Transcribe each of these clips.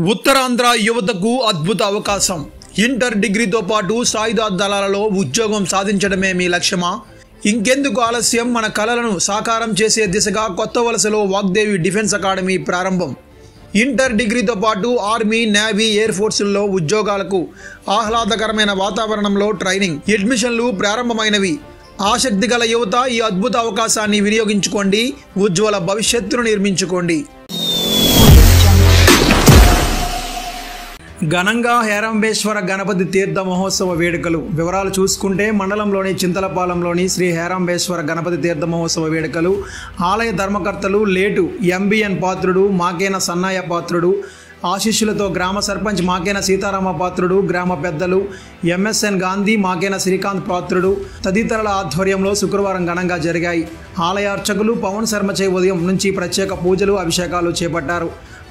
ఉత్తరాంధ్ర యువతకు అద్భుత అవకాశం. ఇంటర్ డిగ్రీతో పాటు సాయుధ దళాలలో ఉద్యోగం సాధించడమే మీ లక్ష్యమా? ఇంకెందుకు ఆలస్యం? మన కలలను సాకారం చేసే దిశగా కొత్త వలసలో వాగ్దేవి డిఫెన్స్ అకాడమీ ప్రారంభం. ఇంటర్ డిగ్రీతో పాటు ఆర్మీ, నేవీ, ఎయిర్ ఫోర్సుల్లో ఉద్యోగాలకు ఆహ్లాదకరమైన వాతావరణంలో ట్రైనింగ్, అడ్మిషన్లు ప్రారంభమైనవి. ఆసక్తి గల యువత ఈ అద్భుత అవకాశాన్ని వినియోగించుకోండి. ఉజ్వల భవిష్యత్తును నిర్మించుకోండి. ఘనంగా హేరంబేశ్వర గణపతి తీర్థ మహోత్సవ వేడుకలు. వివరాలు చూసుకుంటే మండలంలోని చింతలపాలెంలోని శ్రీ హేరంబేశ్వర గణపతి తీర్థ మహోత్సవ వేడుకలు ఆలయ ధర్మకర్తలు లేటు ఎంబిఎన్ పాత్రుడు, మాకేన సన్నాయ పాత్రుడు ఆశీస్సులతో గ్రామ సర్పంచ్ మాకేన సీతారామ పాత్రుడు, గ్రామ పెద్దలు ఎంఎస్ఎన్ గాంధీ, మాకేన శ్రీకాంత్ పాత్రుడు తదితరుల ఆధ్వర్యంలో శుక్రవారం ఘనంగా జరిగాయి. ఆలయ అర్చకులు పవన్ శర్మచే ఉదయం నుంచి ప్రత్యేక పూజలు, అభిషేకాలు చేపట్టారు.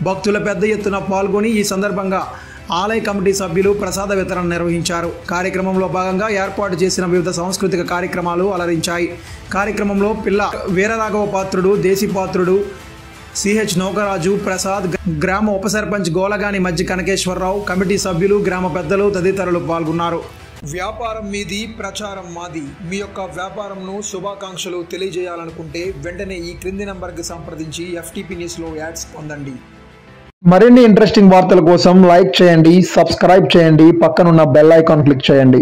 భక్తుల పెద్ద ఎత్తున పాల్గొని ఈ సందర్భంగా ఆలయ కమిటీ సభ్యులు ప్రసాద వితరణ నిర్వహించారు. కార్యక్రమంలో భాగంగా ఏర్పాటు చేసిన వివిధ సాంస్కృతిక కార్యక్రమాలు అలరించాయి. కార్యక్రమంలో పిల్ల వీరరాఘవ పాత్రుడు, దేశీపాత్రుడు, సిహెచ్ నౌకరాజు, ప్రసాద్, గ్రామ ఉప సర్పంచ్ గోలగాని మధ్య కనకేశ్వరరావు, కమిటీ సభ్యులు, గ్రామ పెద్దలు తదితరులు పాల్గొన్నారు. వ్యాపారం మీది, ప్రచారం మాది. మీ యొక్క వ్యాపారంను శుభాకాంక్షలు తెలియజేయాలనుకుంటే వెంటనే ఈ క్రింది నంబర్కి సంప్రదించి FTP న్యూస్లో యాడ్స్ పొందండి. మరిన్ని ఇంట్రెస్టింగ్ వార్తల కోసం లైక్ చేయండి, సబ్స్క్రైబ్ చేయండి, పక్కనున్న బెల్ ఐకాన్ క్లిక్ చేయండి.